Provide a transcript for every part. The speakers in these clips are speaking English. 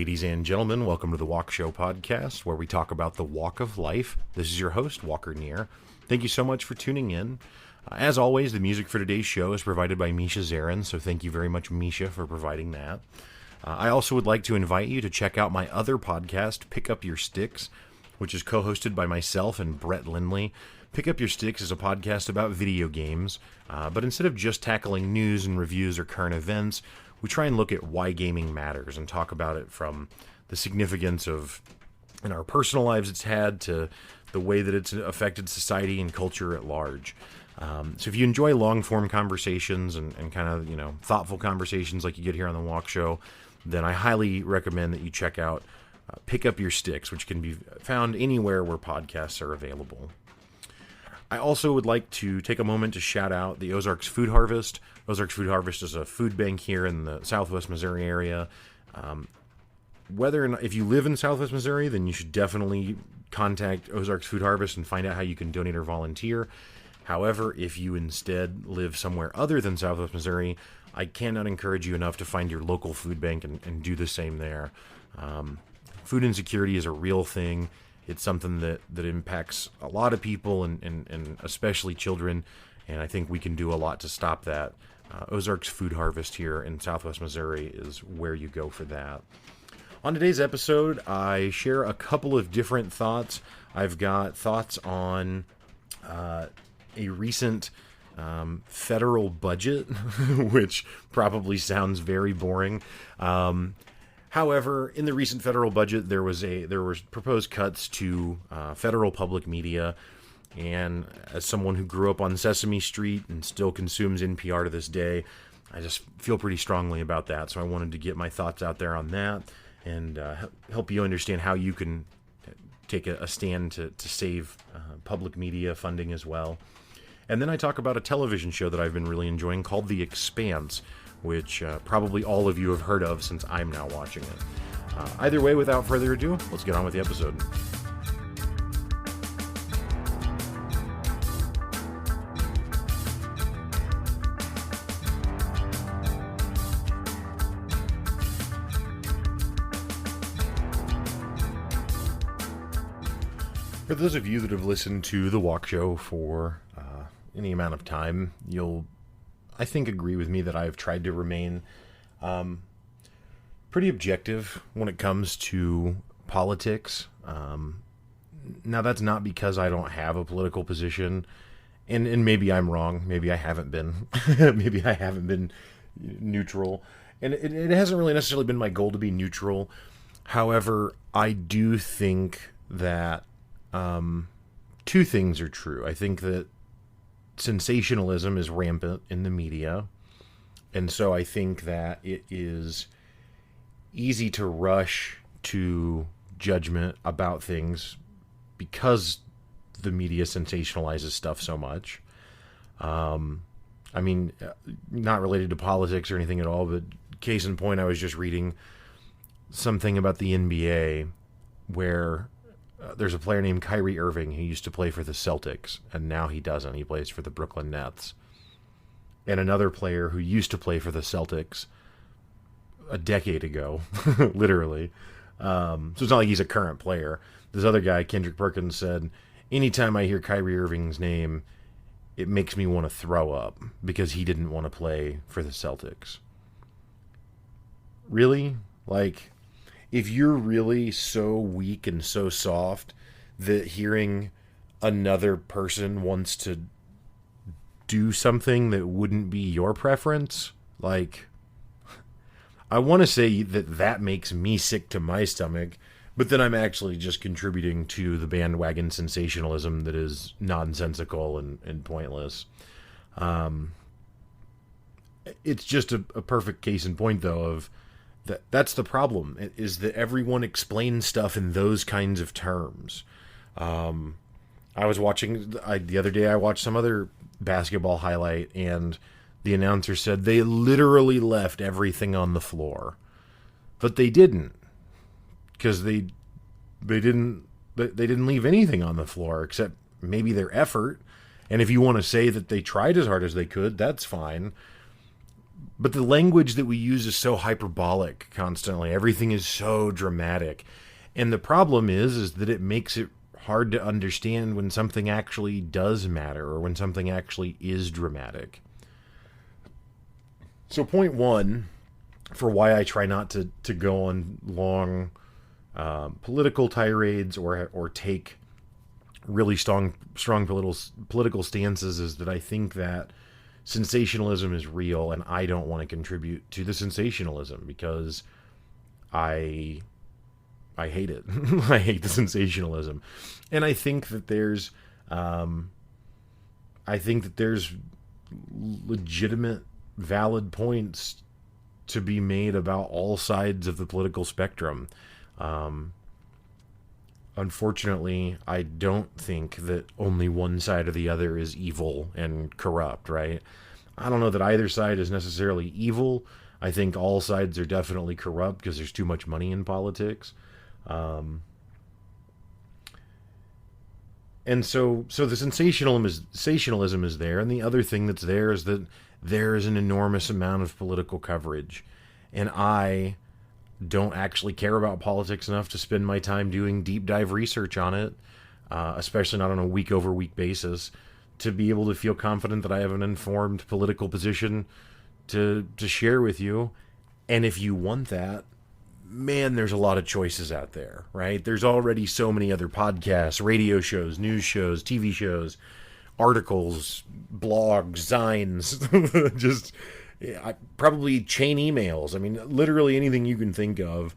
Ladies and gentlemen, welcome to the Walk Show podcast, where we talk about the walk of life. This is your host, Walker Neer. Thank you so much for tuning in. As always, the music for today's show is provided by Misha Zarin, so thank you very much, Misha, for providing that. I also would like to invite you to check out my other podcast, Pick Up Your Sticks, which is co-hosted by myself and Brett Lindley. Pick Up Your Sticks is a podcast about video games, but instead of just tackling news and reviews or current events, we try and look at why gaming matters and talk about it from the significance of in our personal lives it's had to the way that it's affected society and culture at large. So if you enjoy long-form conversations and kind of, thoughtful conversations like you get here on the Walk Show, then I highly recommend that you check out Pick Up Your Sticks, which can be found anywhere where podcasts are available. I also would like to take a moment to shout out the Ozarks Food Harvest. Ozarks Food Harvest is a food bank here in the Southwest Missouri area. Whether or not, if you live in Southwest Missouri, then you should definitely contact Ozarks Food Harvest and find out how you can donate or volunteer. However, if you instead live somewhere other than Southwest Missouri, I cannot encourage you enough to find your local food bank and do the same there. Food insecurity is a real thing. It's something that impacts a lot of people and especially children, and I think we can do a lot to stop that. Ozarks Food Harvest here in Southwest Missouri is where you go for that. On today's episode, I share a couple of different thoughts. I've got thoughts on a recent federal budget, which probably sounds very boring. However, in the recent federal budget, there were proposed cuts to federal public media, and as someone who grew up on Sesame Street and still consumes NPR to this day, I just feel pretty strongly about that. So I wanted to get my thoughts out there on that and help you understand how you can take a stand to save public media funding as well. And then I talk about a television show that I've been really enjoying called The Expanse, which probably all of you have heard of since I'm now watching it. Either way, without further ado, let's get on with the episode. For those of you that have listened to The Walk Show for any amount of time, you'll I think agree with me that I've tried to remain pretty objective when it comes to politics. Now, that's not because I don't have a political position, and maybe I'm wrong. Maybe I haven't been. Maybe I haven't been neutral. And it hasn't really necessarily been my goal to be neutral. However, I do think that two things are true. I think that sensationalism is rampant in the media, and so I think that it is easy to rush to judgment about things because the media sensationalizes stuff so much. I mean, not related to politics or anything at all, but case in point, I was just reading something about the NBA where there's a player named Kyrie Irving who used to play for the Celtics, and now he doesn't. He plays for the Brooklyn Nets. And another player who used to play for the Celtics a decade ago, literally. So it's not like he's a current player. This other guy, Kendrick Perkins, said, anytime I hear Kyrie Irving's name, it makes me want to throw up because he didn't want to play for the Celtics. Really? Like, if you're really so weak and so soft that hearing another person wants to do something that wouldn't be your preference, like, I want to say that makes me sick to my stomach, but then I'm actually just contributing to the bandwagon sensationalism that is nonsensical and pointless. It's just a perfect case in point, though, of that's the problem, is that everyone explains stuff in those kinds of terms. I was watching, the other day I watched some other basketball highlight, and the announcer said they literally left everything on the floor. But they didn't, because they didn't leave anything on the floor except maybe their effort. And if you want to say that they tried as hard as they could, that's fine. But the language that we use is so hyperbolic constantly. Everything is so dramatic. And the problem is that it makes it hard to understand when something actually does matter or when something actually is dramatic. So point one, for why I try not to go on long political tirades or take really strong political stances, is that I think that sensationalism is real, and I don't want to contribute to the sensationalism because I hate it. I hate the sensationalism, and I think that there's legitimate, valid points to be made about all sides of the political spectrum. Unfortunately, I don't think that only one side or the other is evil and corrupt, right? I don't know that either side is necessarily evil. I think all sides are definitely corrupt because there's too much money in politics. And so the sensationalism is there, and the other thing that's there is that there is an enormous amount of political coverage, and I don't actually care about politics enough to spend my time doing deep dive research on it, especially not on a week over week basis, to be able to feel confident that I have an informed political position to share with you. And if you want that, man, there's a lot of choices out there, right? There's already so many other podcasts, radio shows, news shows, TV shows, articles, blogs, zines, just probably chain emails. I mean, literally anything you can think of,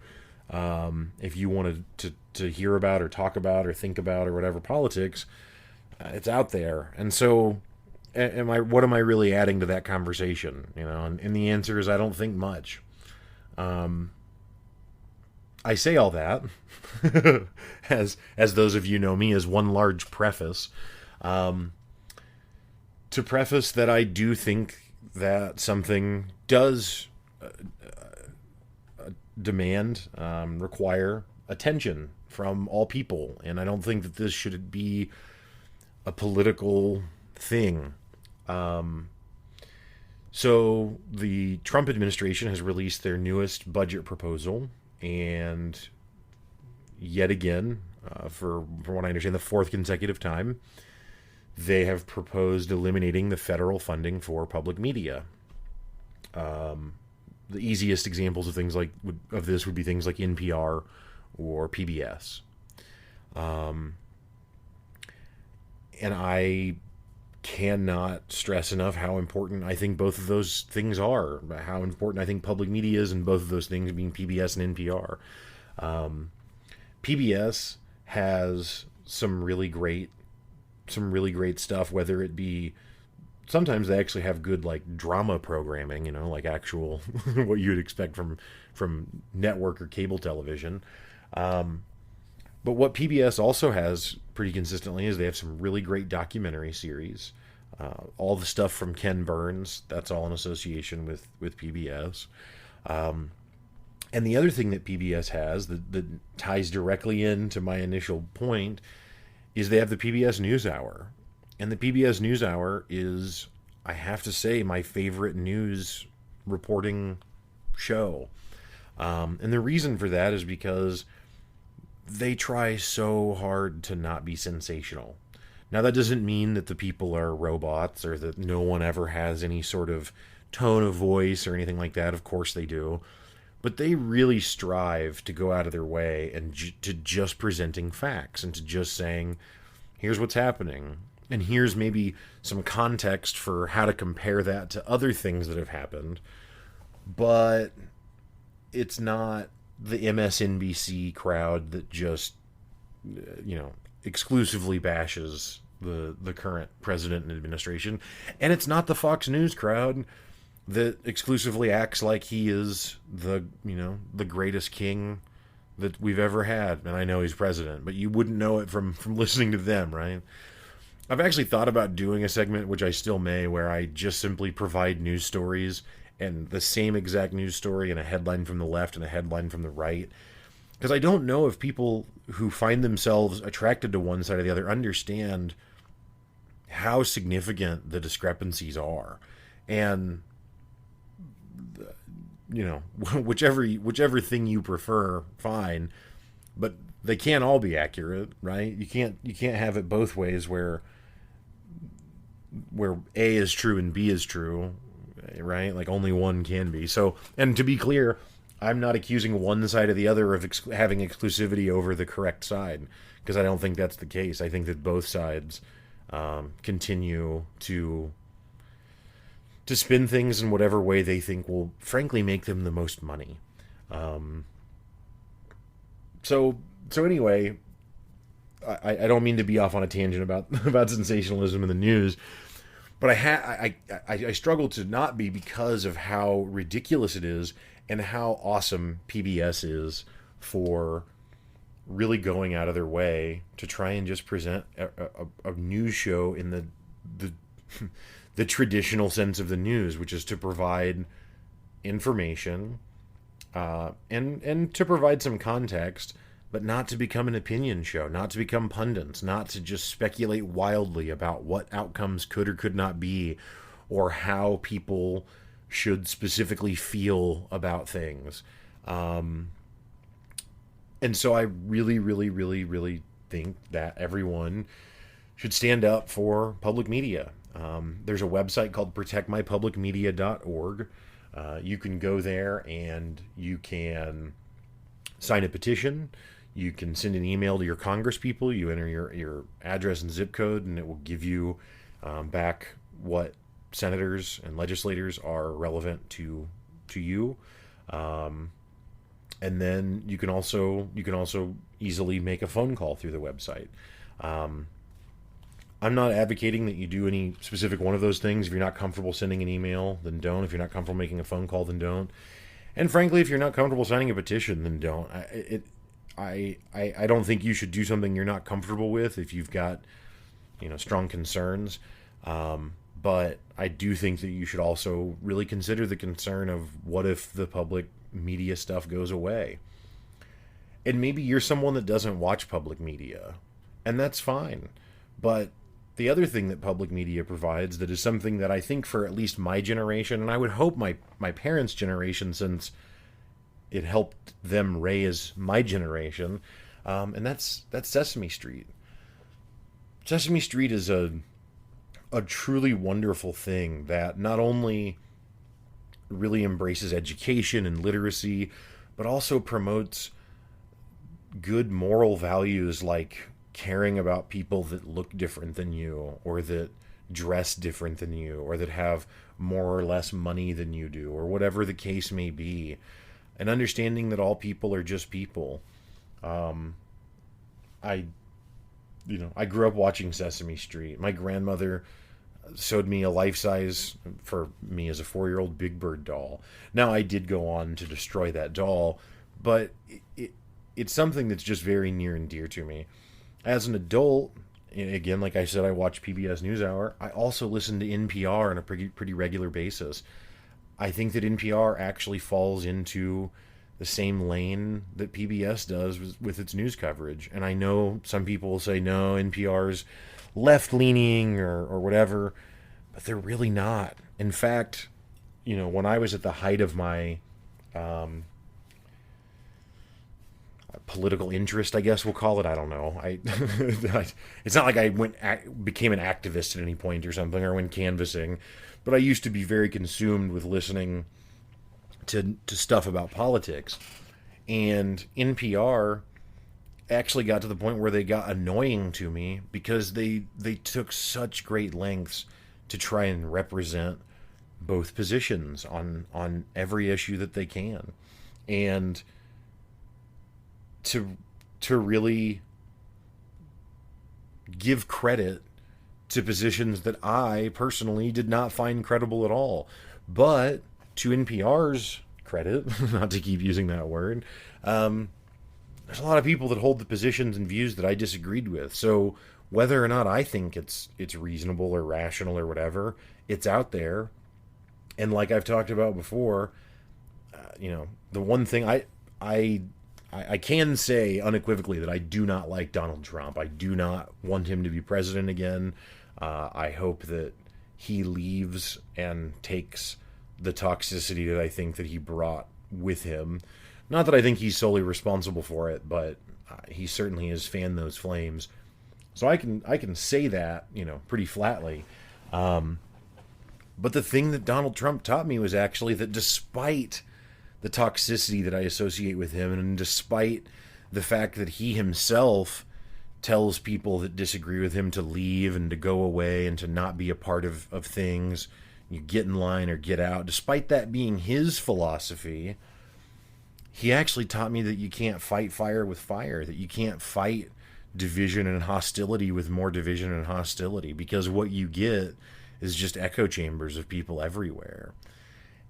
if you wanted to hear about or talk about or think about or whatever politics, it's out there. And so what am I really adding to that conversation? You know, and the answer is I don't think much. I say all that as those of you know me, as one large preface, to preface that I do think that something does demand, require attention from all people, and I don't think that this should be a political thing. So the Trump administration has released their newest budget proposal, and yet again, for what I understand, the fourth consecutive time, they have proposed eliminating the federal funding for public media. The easiest examples of things of this would be things like NPR or PBS. And I cannot stress enough how important I think both of those things are, how important I think public media is, and both of those things being PBS and NPR. PBS has some really great stuff, whether it be, sometimes they actually have good like drama programming, you know, like actual what you'd expect from network or cable television. But what PBS also has pretty consistently is they have some really great documentary series. All the stuff from Ken Burns, that's all in association with PBS. And the other thing that PBS has that ties directly into my initial point is they have the PBS NewsHour. And the PBS NewsHour is, I have to say, my favorite news reporting show. And the reason for that is because they try so hard to not be sensational. Now, that doesn't mean that the people are robots or that no one ever has any sort of tone of voice or anything like that. Of course they do. But they really strive to go out of their way and to just presenting facts and to just saying, here's what's happening. And here's maybe some context for how to compare that to other things that have happened. But it's not the MSNBC crowd that just, exclusively bashes the current president and administration. And it's not the Fox News crowd that exclusively acts like he is the greatest king that we've ever had. And I know he's president, but you wouldn't know it from listening to them, right? I've actually thought about doing a segment, which I still may, where I just simply provide news stories and the same exact news story and a headline from the left and a headline from the right. Because I don't know if people who find themselves attracted to one side or the other understand how significant the discrepancies are. And whichever thing you prefer, fine. But they can't all be accurate, right? You can't have it both ways where A is true and B is true, right? Like only one can be. So, and to be clear, I'm not accusing one side or the other of having exclusivity over the correct side, because I don't think that's the case. I think that both sides continue to spin things in whatever way they think will, frankly, make them the most money. So anyway, I don't mean to be off on a tangent about sensationalism in the news, but I struggle to not be, because of how ridiculous it is and how awesome PBS is for really going out of their way to try and just present a news show in the traditional sense of the news, which is to provide information and to provide some context, but not to become an opinion show, not to become pundits, not to just speculate wildly about what outcomes could or could not be, or how people should specifically feel about things. And so I really, really, really, really think that everyone should stand up for public media. There's a website called protectmypublicmedia.org. You can go there and you can sign a petition. You can send an email to your congresspeople. You enter your address and zip code, and it will give you back what senators and legislators are relevant to you. And then you can also easily make a phone call through the website. I'm not advocating that you do any specific one of those things. If you're not comfortable sending an email, then don't. If you're not comfortable making a phone call, then don't. And frankly, if you're not comfortable signing a petition, then don't. I don't think you should do something you're not comfortable with if you've got, strong concerns. But I do think that you should also really consider the concern of what if the public media stuff goes away. And maybe you're someone that doesn't watch public media, and that's fine. But the other thing that public media provides that is something that I think for at least my generation, and I would hope my parents' generation, since it helped them raise my generation, and that's Sesame Street. Sesame Street is a truly wonderful thing that not only really embraces education and literacy, but also promotes good moral values like caring about people that look different than you, or that dress different than you, or that have more or less money than you do, or whatever the case may be, and understanding that all people are just people. I grew up watching Sesame Street. My grandmother showed me a life-size, for me as a 4-year-old, Big Bird doll. Now, I did go on to destroy that doll, but it's something that's just very near and dear to me. As an adult, again, like I said, I watch PBS NewsHour. I also listen to NPR on a pretty regular basis. I think that NPR actually falls into the same lane that PBS does with its news coverage. And I know some people will say, no, NPR's left-leaning or whatever, but they're really not. In fact, when I was at the height of my political interest, I guess we'll call it. I don't know. It's not like I became an activist at any point or something, or went canvassing, but I used to be very consumed with listening to stuff about politics. And NPR actually got to the point where they got annoying to me because they took such great lengths to try and represent both positions on every issue that they can. And to really give credit to positions that I personally did not find credible at all. But to NPR's credit, not to keep using that word, there's a lot of people that hold the positions and views that I disagreed with. So whether or not I think it's reasonable or rational or whatever, it's out there. And like I've talked about before, the one thing I can say unequivocally that I do not like Donald Trump. I do not want him to be president again. I hope that he leaves and takes the toxicity that I think that he brought with him. Not that I think he's solely responsible for it, but he certainly has fanned those flames. So I can say that, pretty flatly. But the thing that Donald Trump taught me was actually that despite the toxicity that I associate with him, and despite the fact that he himself tells people that disagree with him to leave and to go away and to not be a part of things, you get in line or get out, despite that being his philosophy, he actually taught me that you can't fight fire with fire, that you can't fight division and hostility with more division and hostility, because what you get is just echo chambers of people everywhere.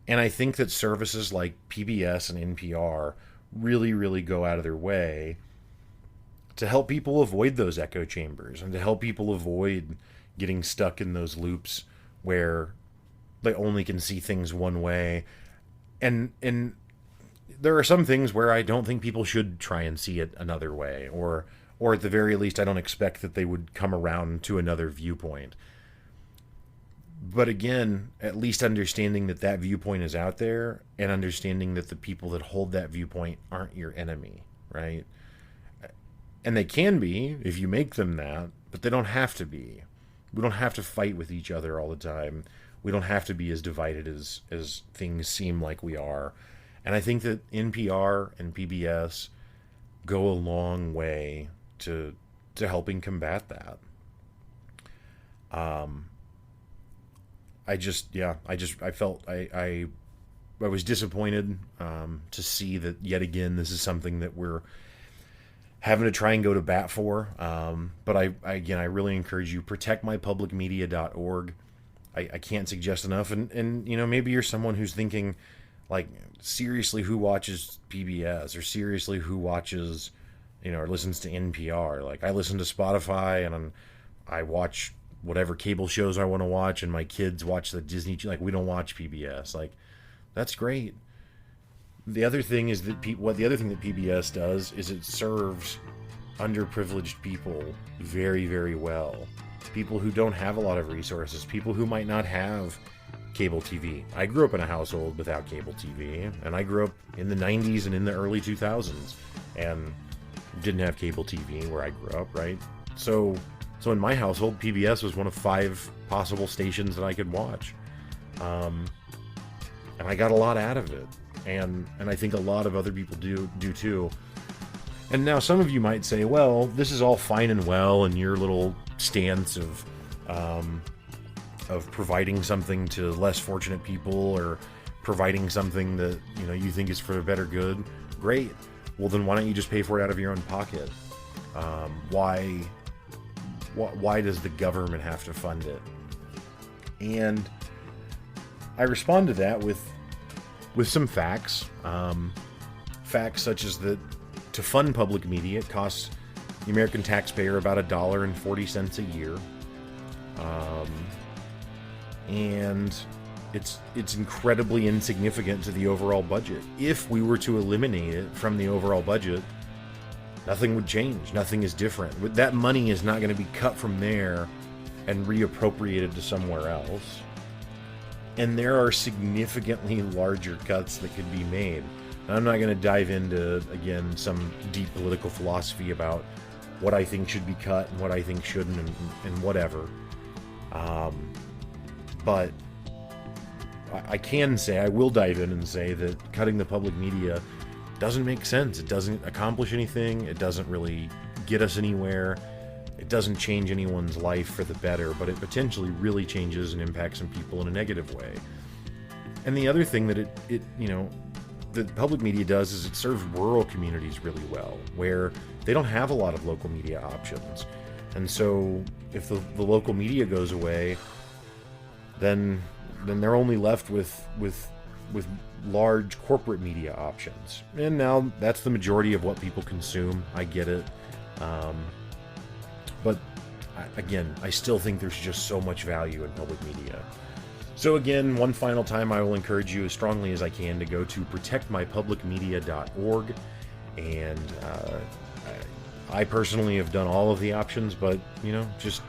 And I think that services like PBS and NPR really, really go out of their way to help people avoid those echo chambers and to help people avoid getting stuck in those loops where they only can see things one way. And there are some things where I don't think people should try and see it another way, or at the very least, I don't expect that they would come around to another viewpoint. But again, at least understanding that that viewpoint is out there, and understanding that the people that hold that viewpoint aren't your enemy, right? And they can be if you make them that, but they don't have to be. We don't have to fight with each other all the time. We don't have to be as divided as things seem like we are. And I think that NPR and PBS go a long way to helping combat that. I was disappointed to see that yet again this is something that we're having to try and go to bat for. But I really encourage you, protectmypublicmedia.org. I can't suggest enough. And maybe you're someone who's thinking, like, seriously, who watches PBS, or seriously, who watches, or listens to NPR? Like, I listen to Spotify, and I watch whatever cable shows I want to watch, and my kids watch the Disney. Like, we don't watch PBS. Like, that's great. The other thing is that the other thing that PBS does is it serves underprivileged people very, very well. People who don't have a lot of resources, people who might not have cable TV. I grew up in a household without cable TV, and I grew up in the 90s and in the early 2000s, and didn't have cable TV where I grew up, right? So in my household, PBS was one of 5 possible stations that I could watch. And I got a lot out of it. And I think a lot of other people do too. And now some of you might say, well, this is all fine and well, and your little stance of providing something to less fortunate people, or providing something that you think is for the better good. Great. Well, then why don't you just pay for it out of your own pocket? Why does the government have to fund it? And I respond to that with some facts. Facts such as that to fund public media, it costs the American taxpayer about $1.40 a year. And it's incredibly insignificant to the overall budget. If we were to eliminate it from the overall budget, nothing would change. Nothing is different. That money is not going to be cut from there and reappropriated to somewhere else. And there are significantly larger cuts that could be made. And I'm not going to dive into, again, some deep political philosophy about what I think should be cut and what I think shouldn't, and whatever. But I will dive in and say that cutting the public media doesn't make sense. It doesn't accomplish anything. It doesn't really get us anywhere. It doesn't change anyone's life for the better, but it potentially really changes and impacts some people in a negative way. And the other thing that the public media does is it serves rural communities really well, where they don't have a lot of local media options. And so if the local media goes away, then they're only left with large corporate media options. And now that's the majority of what people consume. I get it. But again, I still think there's just so much value in public media. So again, one final time, I will encourage you as strongly as I can to go to protectmypublicmedia.org. And I personally have done all of the options, but just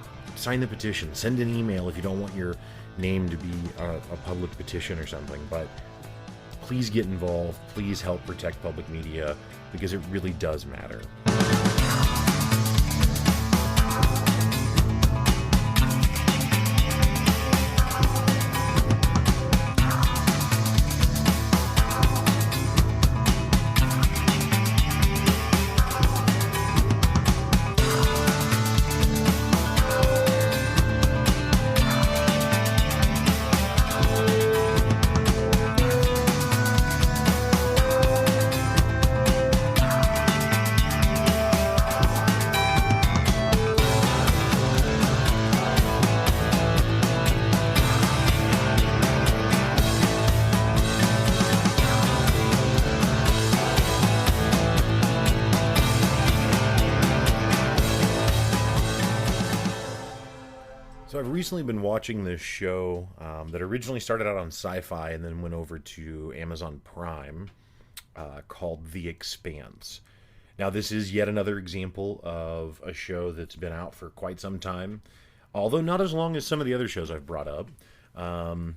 sign the petition. Send an email if you don't want your name to be a public petition or something. But please get involved. Please help protect public media, because it really does matter. So I've recently been watching this show that originally started out on Sci-Fi and then went over to Amazon Prime, called The Expanse. Now, this is yet another example of a show that's been out for quite some time, although not as long as some of the other shows I've brought up, and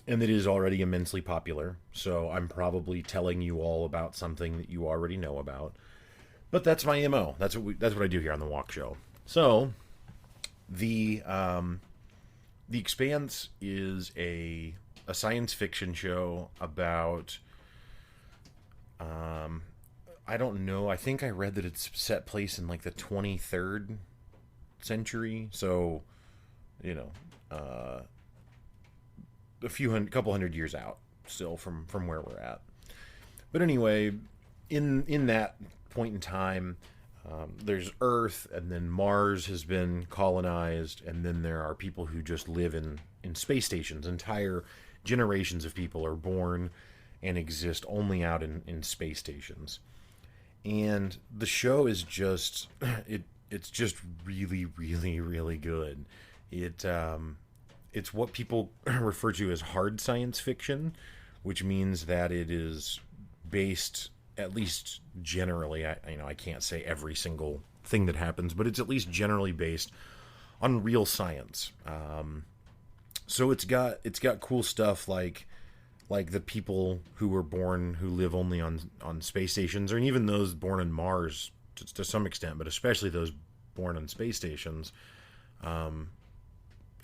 it is already immensely popular. So I'm probably telling you all about something that you already know about, but that's my MO. That's what I do here on the Walk Show. So The Expanse is a science fiction show about, I don't know, I think I read that it's set place in like the 23rd century, so, you know, a couple hundred years out still from where we're at. But anyway, in that point in time, there's Earth, and then Mars has been colonized, and then there are people who just live in space stations. Entire generations of people are born and exist only out in space stations. And the show is just, it's just really, really, really good. It's what people refer to as hard science fiction, which means that it is based, at least generally, I can't say every single thing that happens, but it's at least generally based on real science. So it's got cool stuff like the people who were born who live only on space stations, or even those born on Mars to some extent, but especially those born on space stations. And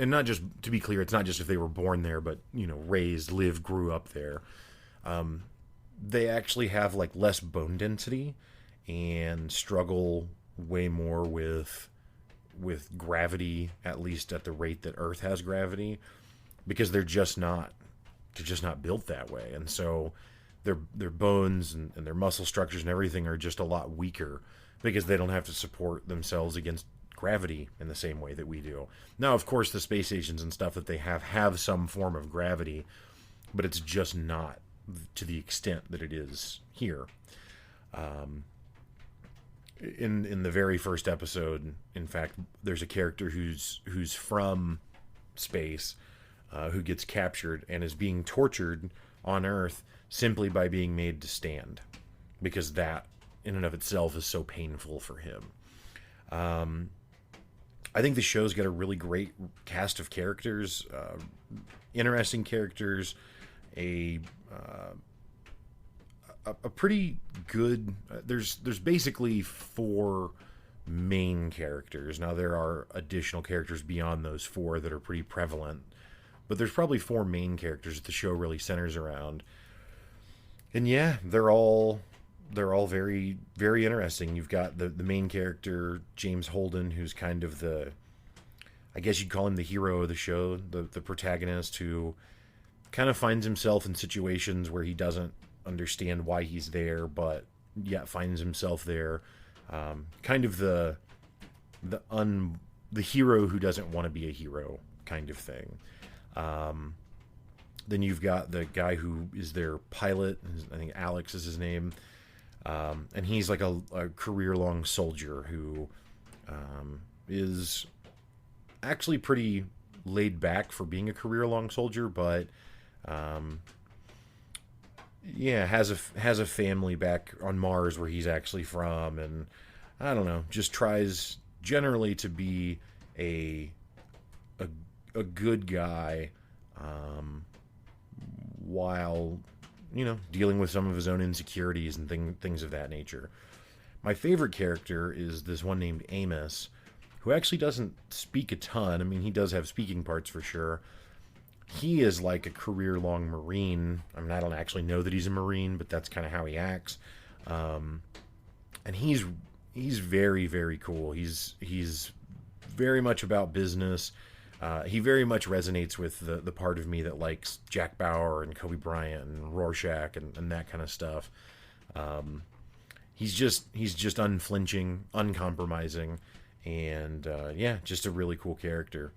not just, to be clear, it's not just if they were born there, but raised, lived, grew up there. They actually have like less bone density and struggle way more with gravity, at least at the rate that Earth has gravity, because they're just not built that way. And so their bones and their muscle structures and everything are just a lot weaker, because they don't have to support themselves against gravity in the same way that we do. Now, of course, the space stations and stuff that they have some form of gravity, but it's just not to the extent that it is here. In the very first episode, in fact, there's a character who's from space, who gets captured and is being tortured on Earth simply by being made to stand, because that in and of itself is so painful for him. I think the show's got a really great cast of characters, interesting characters, a pretty good. There's basically 4 main characters. Now there are additional characters beyond those 4 that are pretty prevalent, but there's probably 4 main characters that the show really centers around. And yeah, they're all very, very interesting. You've got the main character, James Holden, who's kind of I guess you'd call him the hero of the show, the protagonist, who kind of finds himself in situations where he doesn't understand why he's there, but yet finds himself there. Kind of the hero who doesn't want to be a hero kind of thing. Then you've got the guy who is their pilot. I think Alex is his name. And he's like a career-long soldier who is actually pretty laid back for being a career-long soldier, but has a family back on Mars where he's actually from, and I don't know, just tries generally to be a a, a good guy, while dealing with some of his own insecurities and things of that nature. My favorite character is this one named Amos, who actually doesn't speak a ton. I mean, he does have speaking parts for sure. He is like a career-long Marine. I mean, I don't actually know that he's a Marine, but that's kind of how he acts. And he's very, very cool. He's very much about business. He very much resonates with the part of me that likes Jack Bauer and Kobe Bryant and Rorschach and that kind of stuff. He's just unflinching, uncompromising, and just a really cool character.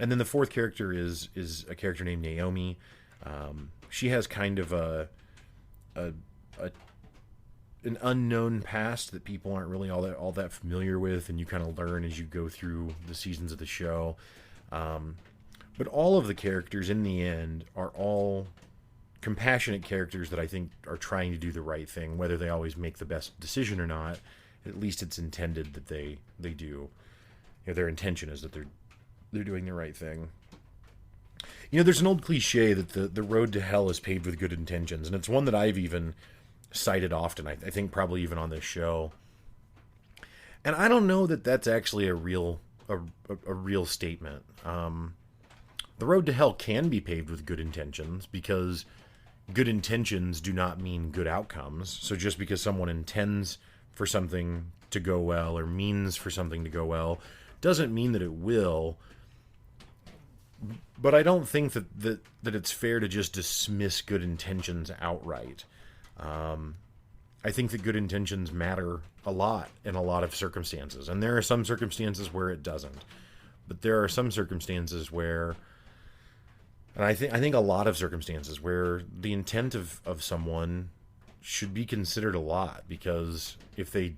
And then the fourth character is a character named Naomi. She has kind of an unknown past that people aren't really all that familiar with, and you kind of learn as you go through the seasons of the show. But all of the characters in the end are all compassionate characters that I think are trying to do the right thing, whether they always make the best decision or not. At least it's intended that they do. Their intention is that they're doing the right thing. There's an old cliche that the road to hell is paved with good intentions, and it's one that I've even cited often. I think probably even on this show. And I don't know that that's actually a real statement. The road to hell can be paved with good intentions, because good intentions do not mean good outcomes. So just because someone intends for something to go well or means for something to go well doesn't mean that it will. But I don't think that it's fair to just dismiss good intentions outright. I think that good intentions matter a lot in a lot of circumstances. And there are some circumstances where it doesn't. But there are some circumstances where, and I think a lot of circumstances where the intent of someone should be considered a lot, because if they're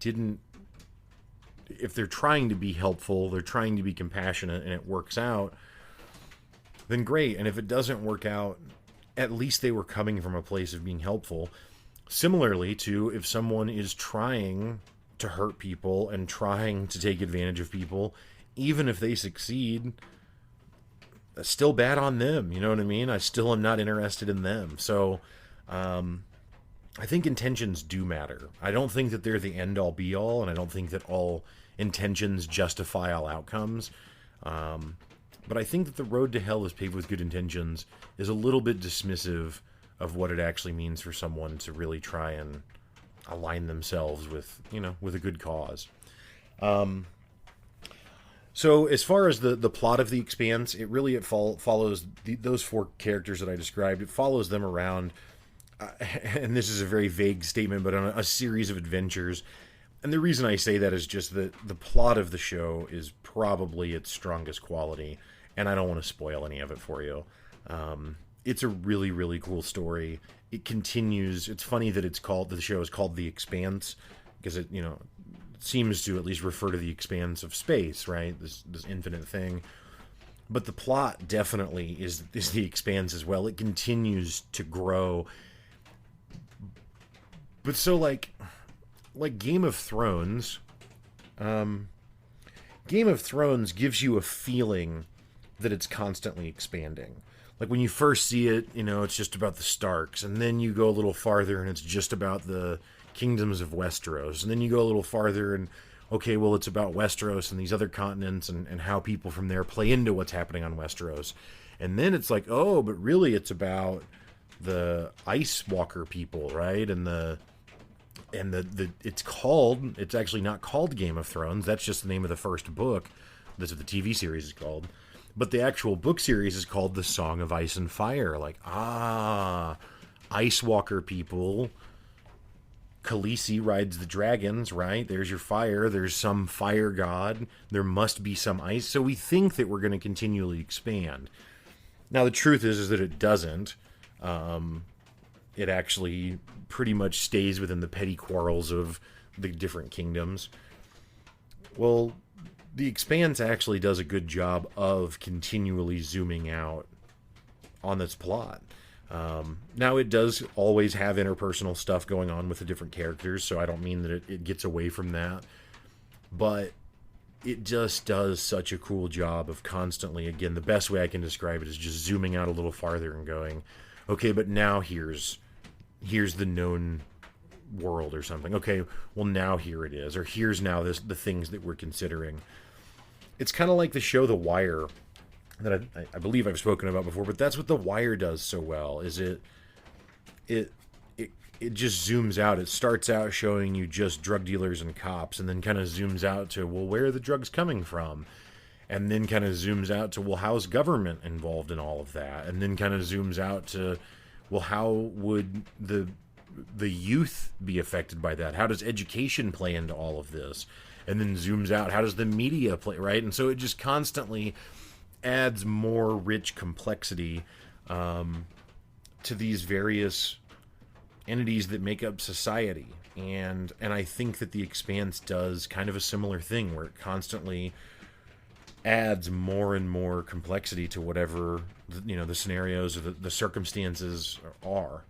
trying to be helpful, they're trying to be compassionate, and it works out, then great. And if it doesn't work out, at least they were coming from a place of being helpful. Similarly to if someone is trying to hurt people and trying to take advantage of people, even if they succeed, that's still bad on them. You know what I mean? I still am not interested in them. So I think intentions do matter. I don't think that they're the end-all be-all, and I don't think that all intentions justify all outcomes. But I think that the road to hell is paved with good intentions is a little bit dismissive of what it actually means for someone to really try and align themselves with a good cause. So as far as the plot of The Expanse, it follows those four characters that I described. It follows them around, and this is a very vague statement, but on a series of adventures. And the reason I say that is just that the plot of the show is probably its strongest quality, and I don't want to spoil any of it for you. It's a really, really cool story. It continues. It's funny that the show is called The Expanse, because it seems to at least refer to the expanse of space, right? This infinite thing. But the plot definitely is The Expanse as well. It continues to grow. But so like Game of Thrones, Game of Thrones gives you a feeling that it's constantly expanding. Like when you first see it, it's just about the Starks, and then you go a little farther and it's just about the kingdoms of Westeros, and then you go a little farther and okay, well, it's about Westeros and these other continents and how people from there play into what's happening on Westeros. And then it's like, oh, but really it's about the Ice Walker people, right? And it's actually not called Game of Thrones. That's just the name of the first book. That's what the TV series is called. But the actual book series is called The Song of Ice and Fire. Like, Ice Walker people. Khaleesi rides the dragons, right? There's your fire. There's some fire god. There must be some ice. So we think that we're going to continually expand. Now, the truth is that it doesn't. It actually pretty much stays within the petty quarrels of the different kingdoms. Well, The Expanse actually does a good job of continually zooming out on this plot. Now, it does always have interpersonal stuff going on with the different characters, so I don't mean that it gets away from that. But it just does such a cool job of constantly, again, the best way I can describe it is just zooming out a little farther and going, okay, but now here's the known world or something. Okay, well now here it is, or here's now the things that we're considering. It's kind of like the show The Wire that I believe I've spoken about before, but that's what The Wire does so well, is it just zooms out. It starts out showing you just drug dealers and cops, and then kind of zooms out to, well, where are the drugs coming from? And then kind of zooms out to, well, how's government involved in all of that? And then kind of zooms out to, well, how would the youth be affected by that? How does education play into all of this? And then zooms out, how does the media play, right? And so it just constantly adds more rich complexity to these various entities that make up society. And I think that The Expanse does kind of a similar thing, where it constantly adds more and more complexity to whatever, the scenarios or the circumstances are.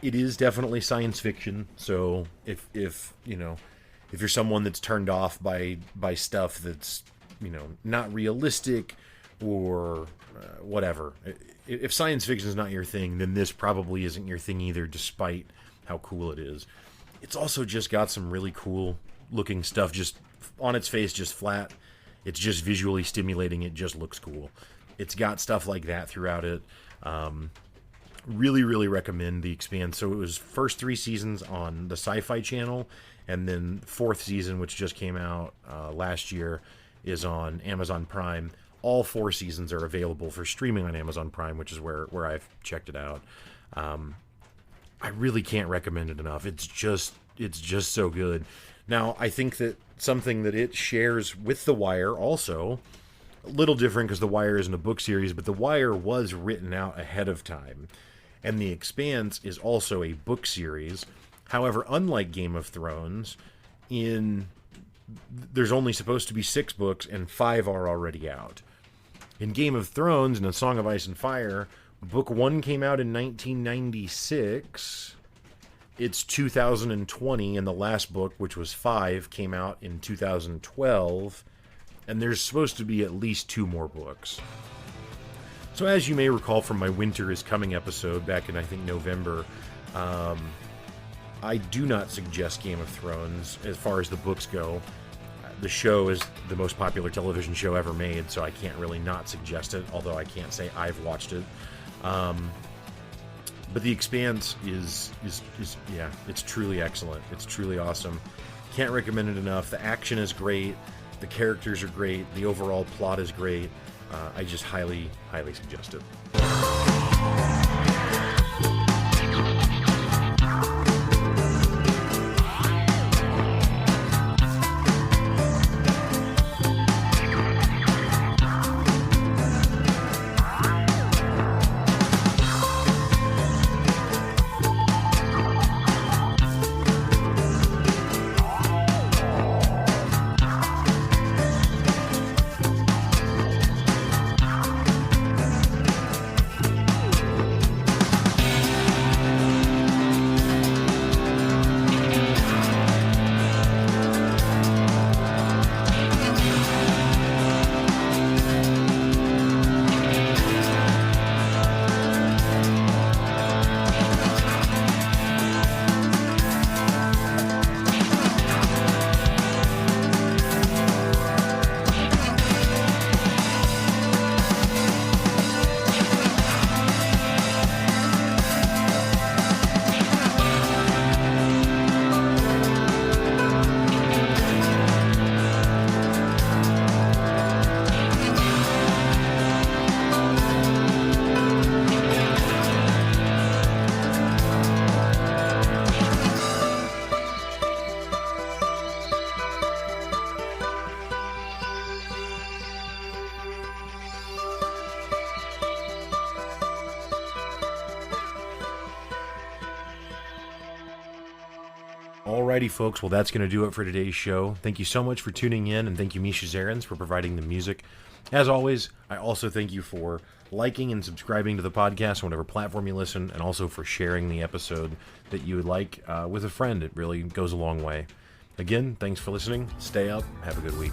It is definitely science fiction, so if you're someone that's turned off by stuff that's not realistic or whatever, if science fiction is not your thing, then this probably isn't your thing either, despite how cool it is. It's also just got some really cool looking stuff, just on its face, just flat. It's just visually stimulating. It just looks cool. It's got stuff like that throughout it. Really, really recommend The Expanse. So it was first 3 seasons on the Sci-Fi Channel, and then 4th season, which just came out last year, is on Amazon Prime. All 4 seasons are available for streaming on Amazon Prime, which is where I've checked it out. I really can't recommend it enough. It's just so good. Now, I think that something that it shares with The Wire also, a little different because The Wire isn't a book series, but The Wire was written out ahead of time. And The Expanse is also a book series. However, unlike Game of Thrones, there's only supposed to be 6 books and 5 are already out. In Game of Thrones and A Song of Ice and Fire, book 1 came out in 1996. It's 2020, and the last book, which was 5, came out in 2012. And there's supposed to be at least 2 more books. So as you may recall from my Winter is Coming episode back in, I think, November, I do not suggest Game of Thrones as far as the books go. The show is the most popular television show ever made, so I can't really not suggest it, although I can't say I've watched it. But The Expanse is it's truly excellent. It's truly awesome. Can't recommend it enough. The action is great. The characters are great. The overall plot is great. I just highly, highly suggest it. Alrighty, folks. Well, that's going to do it for today's show. Thank you so much for tuning in, and thank you, Misha Zarins, for providing the music. As always, I also thank you for liking and subscribing to the podcast on whatever platform you listen, and also for sharing the episode that you would like with a friend. It really goes a long way. Again, thanks for listening. Stay up. Have a good week.